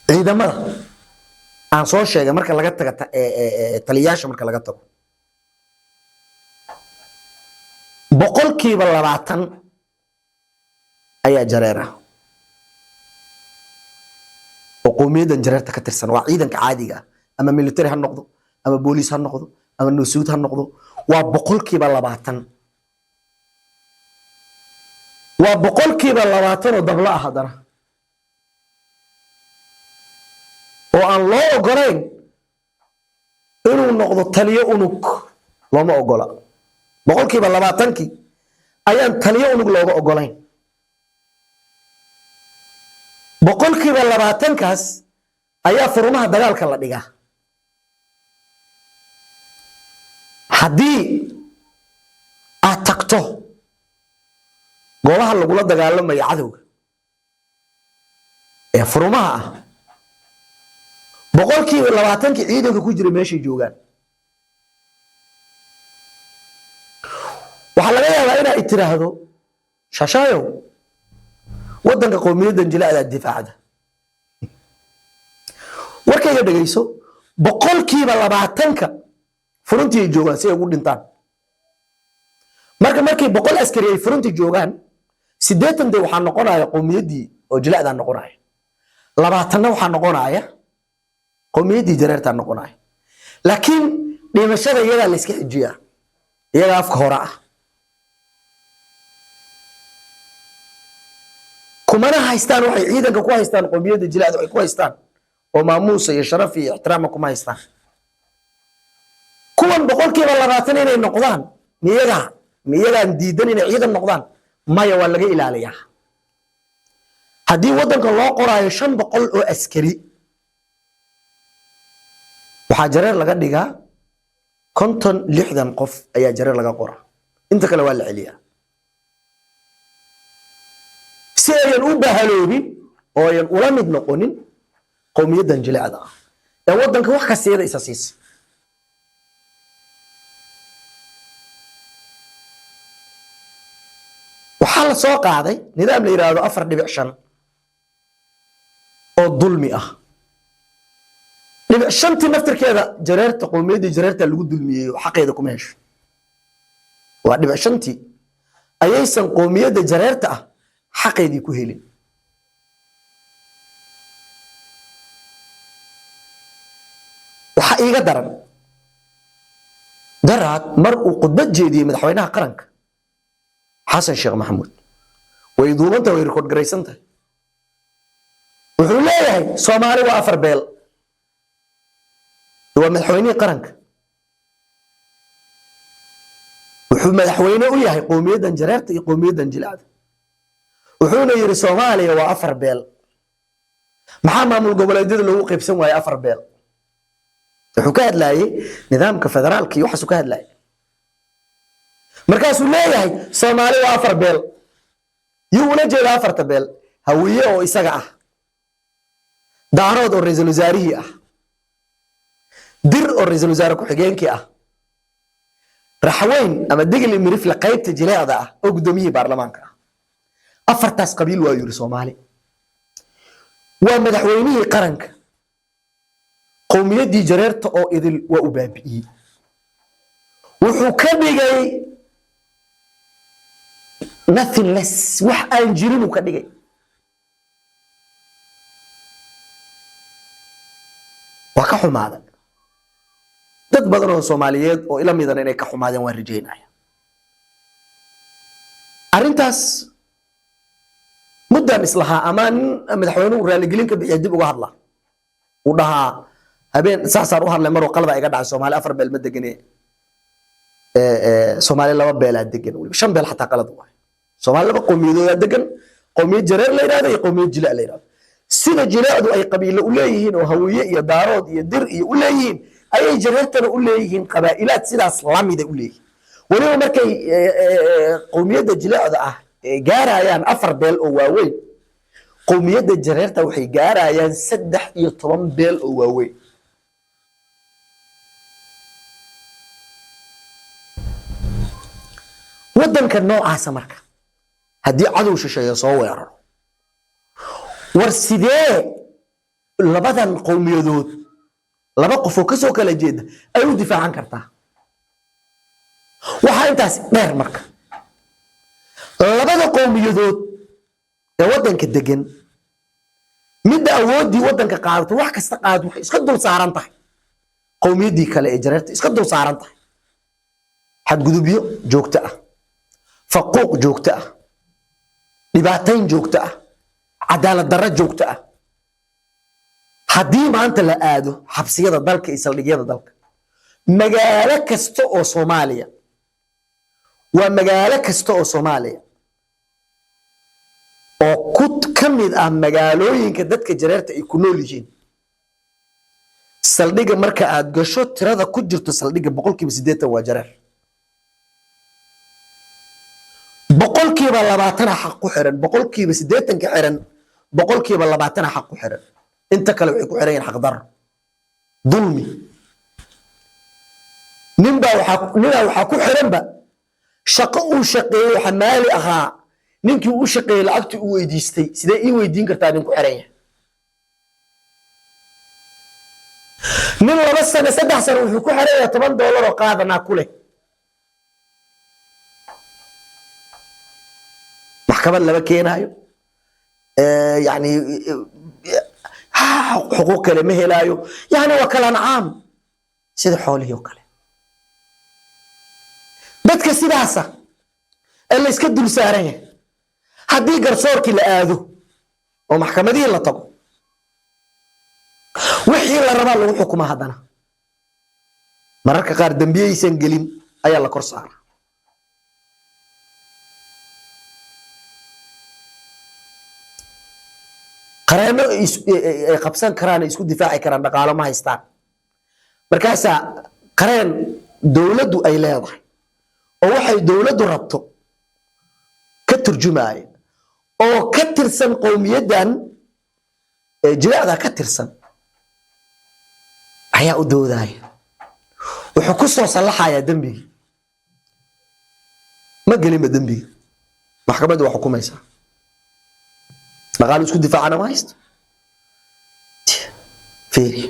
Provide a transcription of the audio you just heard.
ciidamada aan soo sheegay marka laga tago taliyaasha marka laga tago boqolkiiba 20 ayaa jareera oo qowmiyadan jareerta ka tirsan waa ciidanka caadiga ama military ha noqdo ama booliis ha noqdo ama nusuud ha noqdo waa boqolkiiba 20 waa boqolkiiba 20 oo dabla ah hadana oo aan loo ogolayn inuu noqdo taliyo unug looma ogola boqolkiiba 20 ayaan taliyo unug looga ogolayn boqolkiiba 20 kaas ayaa furmaha dagaalka la dhigaa haddii aad tagto goobaha lagula dagaalamayo cadowga ee furmaha ah boqolkiiba 20 ciidanka ku jira meeshay joogaan waxa laga yaabaa inay tiraahdo shashaayo wadanka qowmiyadan jilaada difaacada warkayga dhageyso boqolkiiba 20 furuntii joogaan si ay ugu dhintaan markay 100 askari ay furuntii joogaan 80 de waxa noqonaya qowmiyadii oo jilaada noqonaya 20 waxa noqonaya qowmiyadii jareerta noqonaya laakiin dhimashada iyaga la iska xijiya iyaga afka hore ah kumana haystaan waxay ciidanka ku haystaan qowmiyadda jilaada ay ku haystaan oo maamuus iyo sharaf iyo ixtiraam kuma haystaan kuwan boqolkiiba 20 inay noqdaan miyagaan diidan inay ciidan noqdaan maya waa laga ilaaliyaa haddii wadanka loo qoraayo 500 oo askari waxaa jareer laga dhigaa 50-60 qof ayaa jareer laga qoraa inta kale waa la celiyaa si ayan u bahaloobin oo ayan ula mid noqonin qowmiyadan jilaada ah ee wadanka wax ka siida isa siisa waxaa la soo qaaday nidaam la yiraahdo 4.5 oo dulmi ah shantii naftirkeeda jareerta qowmiyadii jareerta lagu dulmiyay xaqeeda kuma hesho waa dhibic shantii ayaysan qowmiyadda jareerta ah xaqeedii ku helin waxa iiga daran daraad mar uu khudbad jeediyey madaxweynaha qaranka xasan sheekh maxamuud way duubanta way record garaysan tahay wuxuu leeyahay Soomaali waa 4 beel waa madaxweynihii qaranka wuxuu madaxweyne u yahay qowmiyadan jareerta iyo qowmiyadan jilaada wuxuuna yiri Soomaaliya waa 4 beel maxaa maamul goboleedyada loogu qaybsan waayay 4 beel wuxuu ka hadlayay nidaamka federaalka iyo waxa uu ka hadlayay markaas uu leeyahay Soomaali waa 4 beel yuu la jeeda 4 beel hawiye oo isaga ah daarood oo ra'iisul wasaarihi ah dir oo ra'iisul wasaare ku xigeenkii ah raxweyn ama digli mirif la qaybta jilaada ah oo gudoomiyay baarlamaanka ah afartaas qabiil waa yiri Soomaali waa madaxweynihii qaranka qowmiyadii jareerta oo idil waa u baabi'iyay wuxuu ka dhigay nothing less wax aan jirin uu ka dhigay waa ka xumaaday dad badan oo Soomaaliyeed oo ila midan inay ka xumaadeen waan rajeynaya arintaas muddan islaha amaan madaxweynuhu raali gelin ka bixiyay dib uga hadla u dhahaa habeen saasar u hadlay mar oo qalad iga dhacay Soomaali 4 beel ma deganee Soomaali 2 beel aad degan waliba 5 beel xataa qalad waay Soomaali 2 qowmiyadood degan qowmiyad jareer la yiraahdo iyo qowmiyad jilaa la yiraahdo sida jilaadu ay qabiilo u leeyihiin oo hawiye iyo daarood iyo dir iyo u leeyihiin ayay jareertana u leeyihiin qabaa'ilaad sidaas lamid ah u leeyihiin waliba markay qowmiyadda jilaada ah gaarayaan 4 beel oo waaweyn qowmiyadda jareerta waxay gaarayaan 13 beel oo waaweyn wadanka noocaas marka haddii cadow shisheeyo soo weeraro war sidee labadan qowmiyadood laba qof oo ka soo kala jeeda ay u difaacan kartaa waxa intaas dheer marka labada qowmiyadood ee wadanka degan midda awoodii wadanka qaadato wax kasta qaad waxay iska dul saaran tahay qowmiyadii kale ee jareerta iska dul saaran tahay xadgudubyo joogto ah faquuq joogto ah dhibaatayn joogto ah cadaalad darro joogto ah haddii maanta la aado xabsiyada dalka iyo saldhigyada dalka magaalo kasta oo Soomaaliya waa magaalo kasta oo Soomaaliya oo ka mid ah magaalooyinka dadka jareerta ay ku nool yihiin saldhiga marka aad gasho tirada ku jirto saldhiga 80% waa jareer 20% xaq ku xiran 80% ka xiran 20% xaq ku xiran inta kale waxay ku xiran yihiin xaq dar dulmi ninba waxa ku xiran ba shaqo uu shaqeeyo xamaali ahaa ninkii uu shaqeeyay lacagtii uu weydiistay sidee ii weydiin kartaa nin ku xiran yahay nin 2 sano 3 sano wuxuu ku xiran yahay $10 oo qaadanaa ku leh maxkamad laba keenayo يعني حقوق كلمة ما هلايو يعني وكلام عام سيد حوله وكله بدك سيداسة اللي يسكدوا لساريه هدي قرصور كي لآذو ومحكمة دي اللي طبو وحي اللي ربا له حكومة هدنا مرارك قار دنبيه يسنقلين أي الله كرصار قرانو قبسان كران اسكو دفاعي كران دقاله ما هيستان markaasa qareen dawladdu ay leedahay oo waxay dawladdu rabto ka turjumaay oo ka tirsan qowmiyadan jilaada ka tirsan ayaa u dooday wuxuu ku soo salaxaya dambiga ma galima dambiga maxkamaddu waxa xukumaysa dhaqaale isku difaacana ma haysto fiiri